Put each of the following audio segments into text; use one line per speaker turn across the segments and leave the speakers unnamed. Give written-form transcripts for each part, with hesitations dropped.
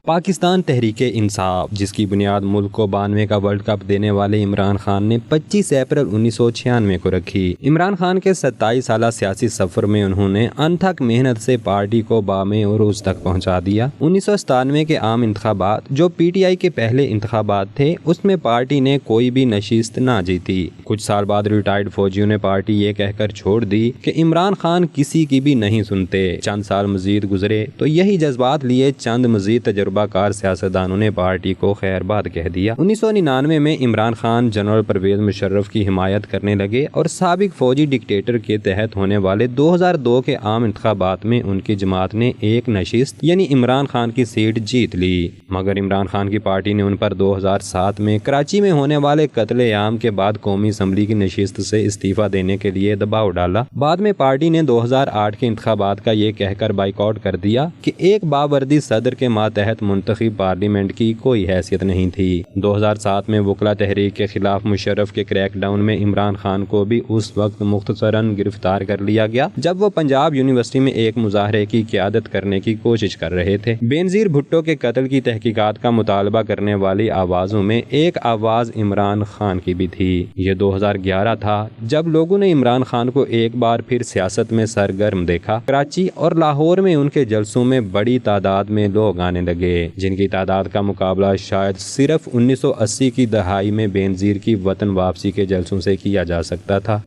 پاکستان تحریک انصاف، جس کی بنیاد ملک کو 92 کا ورلڈ کپ دینے والے عمران خان نے 25 اپریل 1996 کو رکھی۔ عمران خان کے 27 سالہ سیاسی سفر میں انہوں نے انتھک محنت سے پارٹی کو بامِ عروج تک پہنچا دیا۔ 1997 کے عام انتخابات، جو پی ٹی آئی کے پہلے انتخابات تھے، اس میں پارٹی نے کوئی بھی نشست نہ جیتی۔ کچھ سال بعد ریٹائرڈ فوجیوں نے پارٹی یہ کہہ کر چھوڑ دی کہ عمران خان کسی کی بھی نہیں سنتے۔ چند سال مزید گزرے تو یہی جذبات لیے چند مزید تجربہ کار سیاستدانوں نے پارٹی کو خیر باد کہہ دیا۔ 1999 میں عمران خان جنرل پرویز مشرف کی حمایت کرنے لگے اور سابق فوجی ڈکٹیٹر کے تحت ہونے والے 2002 کے عام انتخابات میں ان کی جماعت نے ایک نشست یعنی عمران خان کی سیٹ جیت لی، مگر عمران خان کی پارٹی نے ان پر 2007 میں کراچی میں ہونے والے قتل عام کے بعد قومی اسمبلی کی نشست سے استعفیٰ دینے کے لیے دباؤ ڈالا۔ بعد میں پارٹی نے 2008 کے انتخابات کا یہ کہہ کر بائیکاٹ کر دیا کہ ایک باوردی صدر کے ماتحت منتخب پارلیمنٹ کی کوئی حیثیت نہیں تھی۔ 2007 میں وکلا تحریک کے خلاف مشرف کے کریک ڈاؤن میں عمران خان کو بھی اس وقت مختصراً گرفتار کر لیا گیا جب وہ پنجاب یونیورسٹی میں ایک مظاہرے کی قیادت کرنے کی کوشش کر رہے تھے۔ بینظیر بھٹو کے قتل کی تحقیقات کا مطالبہ کرنے والی آوازوں میں ایک آواز عمران خان کی بھی تھی۔ یہ 2011 تھا جب لوگوں نے عمران خان کو ایک بار پھر سیاست میں سرگرم دیکھا۔ کراچی اور لاہور میں ان کے جلسوں میں بڑی تعداد میں لوگ آنے لگے، جن کی تعداد کا مقابلہ شاید صرف 1980 کی دہائی میں بینظیر کی وطن واپسی کے جلسوں سے کیا جا سکتا تھا۔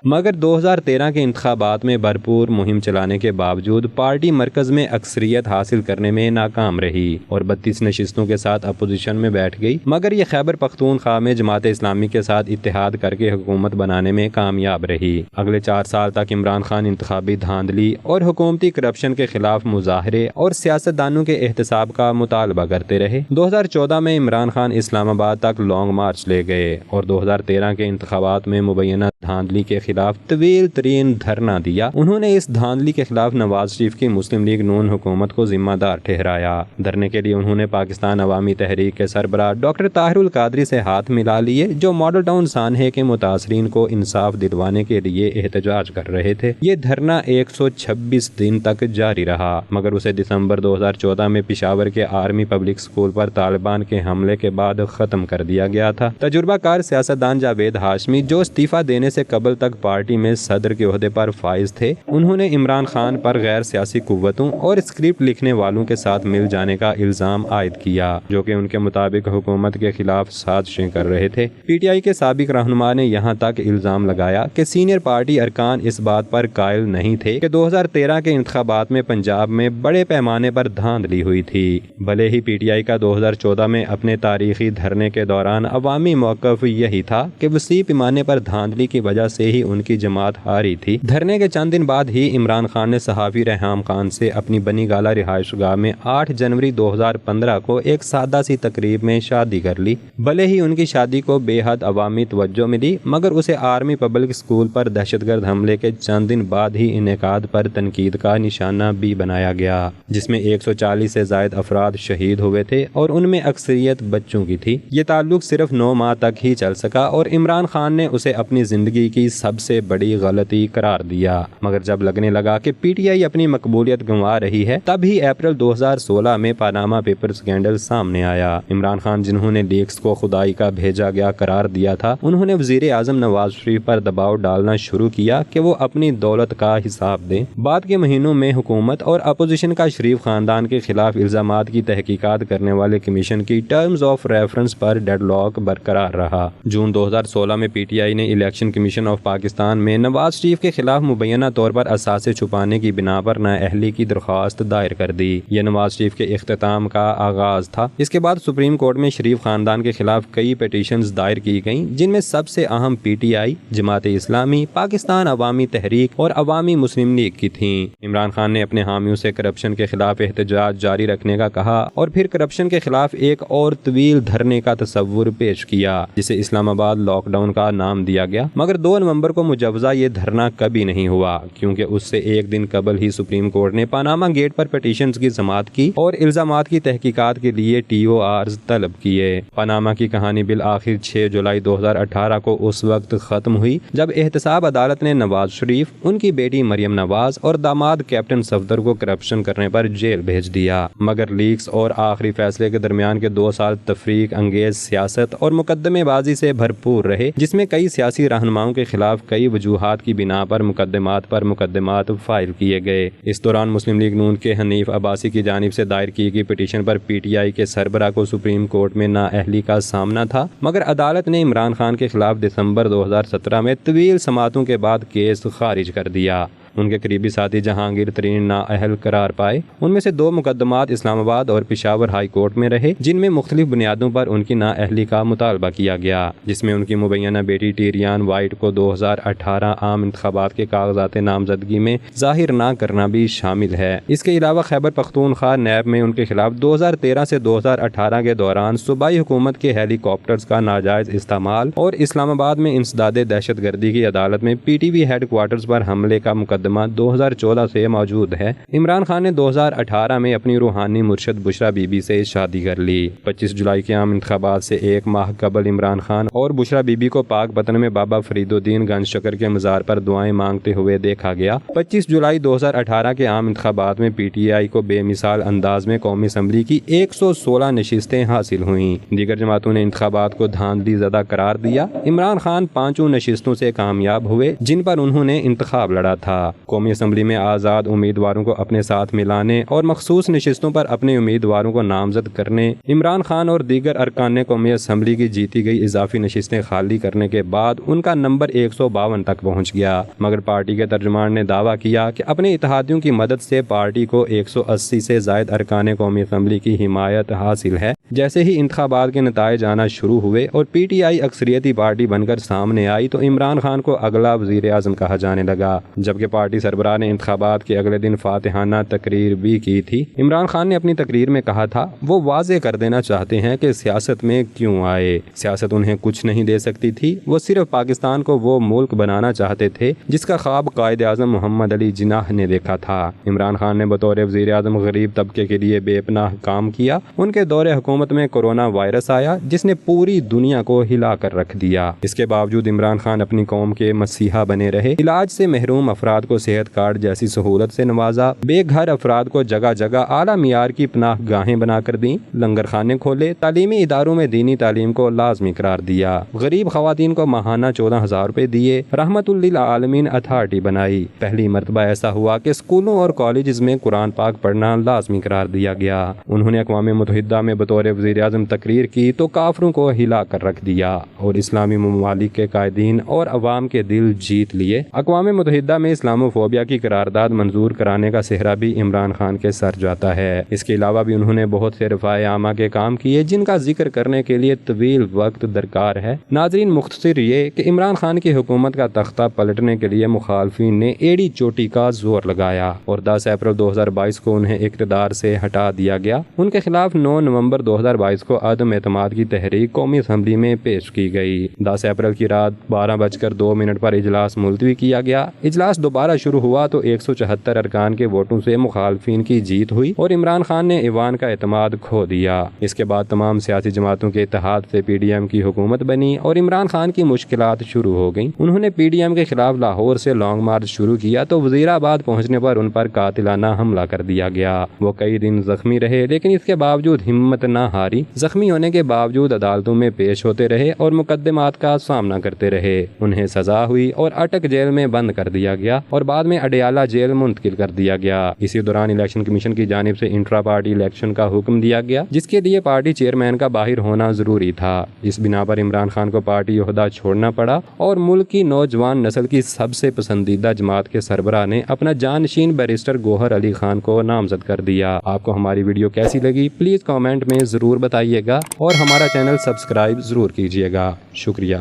مگر 2013 کے انتخابات میں بھرپور مہم چلانے کے باوجود پارٹی مرکز میں اکثریت حاصل کرنے میں ناکام رہی اور 32 نشستوں کے ساتھ اپوزیشن میں بیٹھ گئی، مگر یہ خیبر پختونخوا میں جماعت اسلامی کے ساتھ اتحاد کر کے حکومت بنانے میں کامیاب رہی۔ اگلے 4 سال تک عمران خان انتخابی دھاندلی اور حکومتی کرپشن کے خلاف مظاہرے اور سیاستدانوں کے احتساب کا مطالبہ کرتے رہے۔ 2014 میں عمران خان اسلام آباد تک لانگ مارچ لے گئے اور 2013 کے انتخابات میں مبینہ دھاندلی کے خلاف طویل ترین دھرنا دیا۔ انہوں نے اس دھاندلی کے خلاف نواز شریف کی مسلم لیگ نون حکومت کو ذمہ دار ٹھہرایا۔ دھرنے کے لیے انہوں نے پاکستان عوامی تحریک کے سربراہ ڈاکٹر طاہر القادری سے ہاتھ ملا لیے، جو ماڈل ٹاؤن سانحے کے متاثرین کو انصاف دلوانے کے لیے احتجاج کر رہے تھے۔ یہ دھرنا 126 دن تک جاری رہا، مگر اسے دسمبر 2014 میں پشاور کے آرمی پبلک اسکول پر طالبان کے حملے کے بعد ختم کر دیا گیا تھا۔ تجربہ کار سیاستدان جاوید ہاشمی، جو استعفیٰ دینے سے قبل تک پارٹی میں صدر کے عہدے پر فائز تھے، انہوں نے عمران خان پر غیر سیاسی قوتوں اور اسکرپٹ لکھنے والوں کے ساتھ مل جانے کا الزام عائد کیا، جو کہ ان کے مطابق حکومت کے خلاف سازشیں کر رہے تھے۔ پی ٹی آئی کے سابق رہنما نے یہاں تک الزام لگایا کہ سینئر پارٹی ارکان اس بات پر قائل نہیں تھے کہ 2013 کے انتخابات میں پنجاب میں بڑے پیمانے پر دھاندلی ہوئی تھی، بھلے ہی پی ٹی آئی کا 2014 میں اپنے تاریخی دھرنے کے دوران عوامی موقف یہی تھا کہ وسیع پیمانے پر دھاندلی کی وجہ سے ہی ان کی جماعت ہاری تھی۔ دھرنے کے چند دن بعد ہی عمران خان نے صحافی ریحام خان سے اپنی بنی گالہ رہائش گاہ میں 8 جنوری 2015 کو ایک سادہ سی تقریب میں شادی کر لی۔ بھلے ہی ان کی شادی کو بے حد عوامی توجہ ملی، مگر اسے آرمی پبلک اسکول پر دہشت گرد حملے کے چند دن بعد ہی انعقاد پر تنقید کا نشانہ بھی بنایا گیا، جس میں 140 سے زائد افراد شہید ہوئے تھے اور ان میں اکثریت بچوں کی تھی۔ یہ تعلق صرف 9 ماہ تک ہی چل سکا اور عمران خان نے اسے اپنی زندگی کی سب سے بڑی غلطی قرار دیا، مگر جب لگنے لگا کہ پی ٹی آئی اپنی مقبولیت گنوا رہی ہے، تب ہی اپریل 2016 میں پاناما پیپر سکینڈل سامنے آیا۔ عمران خان، جنہوں نے لیکس کو خدائی کا بھیجا گیا قرار دیا تھا، انہوں نے وزیر اعظم نواز شریف پر دباؤ ڈالنا شروع کیا کہ وہ اپنی دولت کا حساب دیں۔ بعد کے مہینوں میں حکومت اور اپوزیشن کا شریف خاندان کے خلاف الزامات کی تحقیقات کرنے والے کمیشن کی ٹرمز آف ریفرنس پر ڈیڈ لاک برقرار رہا۔ جون 2016 میں پی ٹی آئی نے الیکشن کمیشن آف پاکستان میں نواز شریف کے خلاف مبینہ طور پر اثاثے چھپانے کی بنا پر نااہلی کی درخواست دائر کر دی۔ یہ نواز شریف کے اختتام کا آغاز تھا۔ اس کے بعد سپریم کورٹ میں شریف خاندان کے خلاف کئی پیٹیشنز دائر کی گئیں، جن میں سب سے اہم P T I, Jamaat Islami, Pakistan عوامی تحریک اور عوامی مسلم لیگ کی تھیں۔ عمران خان نے اپنے حامیوں سے کرپشن کے خلاف احتجاج جاری رکھنے کا کہا اور پھر کرپشن کے خلاف ایک اور طویل دھرنے کا تصور پیش کیا، جسے اسلام آباد لاک ڈاؤن کا نام دیا گیا، मगर 2 नवंबर को मुजवजा ये धरना कभी नहीं हुआ, क्योंकि उससे एक दिन कबल ही सुप्रीम कोर्ट ने पनामा गेट पर पिटीशंस की समाअत की और इल्जामात की तहकीकात के लिए TORs तलब किए। पनामा की कहानी बिल आखिर 6 जुलाई 2018 को उस वक्त खत्म हुई जब एहतसाब अदालत ने नवाज शरीफ, उनकी बेटी मरियम नवाज और दामाद कैप्टन सफदर को करप्शन करने पर जेल भेज दिया। मगर लीक्स और आखिरी फैसले के दरमियान के 2 साल तफरीक अंगेज सियासत और मुकदमेबाजी से भरपूर रहे, जिसमें कई सियासी रहनुमाओं के खिलाफ कई वजूहात की बिना पर मुकदमात फाइल किए गए। इस दौरान मुस्लिम लीग नून के हनीफ अब्बासी की जानिब से दायर की गई पिटीशन पर PTI के सरबराह को सुप्रीम कोर्ट में नाअहली का सामना था, मगर अदालत ने इमरान खान के खिलाफ दिसंबर 2017 में तवील समातों के बाद केस खारिज कर दिया। उनके करीबी साथी जहांगीर तरीन नाअहल करार पाए। उनमें से 2 मुकदमात इस्लामाबाद और पेशावर हाई कोर्ट में रहे, जिनमें मुख्तलिफ बुनियादों पर उनकी नाअहली का मुतालबा किया गया, जिसमें उनकी मुबैना बेटी टीरियान वाइट को 2018 आम इंतखाबात के कागजात नामजदगी में जाहिर न करना भी शामिल है। इसके अलावा खैबर पख्तूनख्वा नैब में उनके खिलाफ 2013 से 2018 के दौरान सूबाई हुकूमत के हेलीकॉप्टर्स का नाजायज इस्तेमाल और इस्लामाबाद में इंसदादे दहशत गर्दी की अदालत में PTV हेडक्वार्टर्स पर हमले का मुकदमा 2014 से मौजूद है। इमरान खान ने 2018 में अपनी रूहानी मुर्शद बुशरा बीबी से शादी कर ली। 25 जुलाई के आम इंतखाबात से 1 माह कबल इमरान खान और बुशरा बीबी को पाक पतन में बाबा फरीदुद्दीन गंज शकर के मज़ार पर दुआएं मांगते हुए देखा गया। 25 जुलाई 2018 के आम इंतखाबात में PTI को बेमिसाल अंदाज में कौमी असम्बली की 116 नशिस्तें हासिल हुईं। दीगर जमातों ने इंतखाबात को धांधली ज़दा करार दिया। इमरान खान 5 नशिस्तों से कामयाब हुए, जिन पर उन्होंने इंतखाब लड़ा था। कौमी असम्बली में आज़ाद उम्मीदवारों को अपने साथ मिलाने और मखसूस नशिस्तों पर अपने उम्मीदवारों को नामजद करने, इमरान खान और दीगर अरकान कौमी असम्बली की जीती गई इजाफी नशिस्तें खाली करने के बाद उनका नंबर 152 तक पहुँच गया। मगर पार्टी के तर्जुमान ने दावा किया कि अपने इत्तेहादियों की मदद से पार्टी को 180 से ज़ायद अरकान कौमी असम्बली की हिमायत हासिल है। जैसे ही इंतखाबात के नताइज आना शुरू हुए और PTI अक्सरियती पार्टी बनकर सामने आई तो इमरान खान को अगला वज़ीर आज़म कहा जाने लगा, जबकि पार्टी सरबराह ने इंतखाबात के अगले दिन फातिहाना तकरीर भी की थी। इमरान खान ने अपनी तकरीर में कहा था, वो वाज़े कर देना चाहते हैं कि सियासत में क्यों आए। सियासत उन्हें कुछ नहीं दे सकती थी। वो सिर्फ पाकिस्तान को वो मुल्क बनाना चाहते थे जिसका ख्वाब कायद आज़म मोहम्मद अली जिन्नाह ने देखा था। इमरान खान ने बतौर वज़ीर आज़म गरीब तबके के लिए बेपनाह काम किया। उनके दौरे हुकूमत में कोरोना वायरस आया, जिसने पूरी दुनिया को हिला कर रख दिया। इसके बावजूद इमरान खान अपनी कौम के मसीहा बने रहे। इलाज से महरूम अफराद को सेहत कार्ड जैसी सहूलत से नवाजा, बेघर अफराद को जगह जगह आला मियार की पनाह गाहें बनाकर दी, लंगर खाने खोले, तालीमी इदारों में दीनी तालीम को लाजमी करार दिया, गरीब खवातीन को माहाना 14,000 रुपए दिए, रहमतुल लिल आलमीन अथॉरिटी बनाई। पहली मरतबा ऐसा हुआ कि स्कूलों और कॉलेज में कुरान पाक पढ़ना लाजमी करार दिया गया। उन्होंने अक़वाम मुत्तहिदा में बतौर वज़ीर आज़म तकरीर की तो काफरों को हिला कर रख दिया और इस्लामी ममालिक के कायदीन और अवाम के दिल जीत लिए। अक़वाम मुत्तहिदा में इस्लामोफोबिया की करारदाद मंजूर कराने का सेहरा भी इमरान खान के सर जाता है। इसके अलावा भी उन्होंने बहुत से रफ़ाए आमा के काम किए, जिनका जिक्र करने के लिए तवील वक्त दरकार है। नाज़रीन, मुख्तसर ये कि इमरान खान की हुकूमत का तख्ता पलटने के लिए मुखालफिन ने एड़ी चोटी का जोर लगाया और 10 अप्रैल 2022 को उन्हें इक़्तिदार से हटा दिया गया। उनके खिलाफ 9 नवंबर 2022 को अदम एतमाद की तहरीक कौमी असम्बली में पेश की गई। 10 अप्रैल की रात 12:02 पर इजलास मुलतवी किया गया। इजलास दोबारा शुरू हुआ तो 174 अरकान के वोटों से मुखालफिन की जीत हुई और इमरान खान ने ईवान का एतमाद खो दिया। इसके बाद तमाम सियासी जमातों के इत्तेहाद से PDM की हुकूमत बनी और इमरान खान की मुश्किलात शुरू हो गईं। उन्होंने PDM के खिलाफ लाहौर से लॉन्ग मार्च शुरू किया तो वज़ीराबाद पहुंचने पर उन पर कातिलाना हमला कर दिया गया। वो कई दिन जख्मी रहे, लेकिन इसके बावजूद हिम्मत न हारी। जख्मी होने के बावजूद अदालतों में पेश होते रहे और मुकदमात का सामना करते रहे। उन्हें सजा हुई और अटक जेल में बंद कर दिया गया और बाद में अडयाला जेल मुंतकिल कर दिया गया। इसी दौरान इलेक्शन कमीशन की जानिब से इंट्रा पार्टी इलेक्शन का हुक्म दिया गया, जिसके लिए पार्टी चेयरमैन का बाहिर होना जरूरी था। इस बिना पर इमरान खान को पार्टी ओहदा छोड़ना पड़ा और मुल्क की नौजवान नस्ल की सबसे पसंदीदा जमात के सरबराह ने अपना जानशीन बैरिस्टर गौहर अली खान को नामजद कर दिया। आपको हमारी वीडियो कैसी लगी प्लीज कमेंट में जरूर बताइएगा और हमारा चैनल सब्सक्राइब जरूर कीजिएगा। शुक्रिया।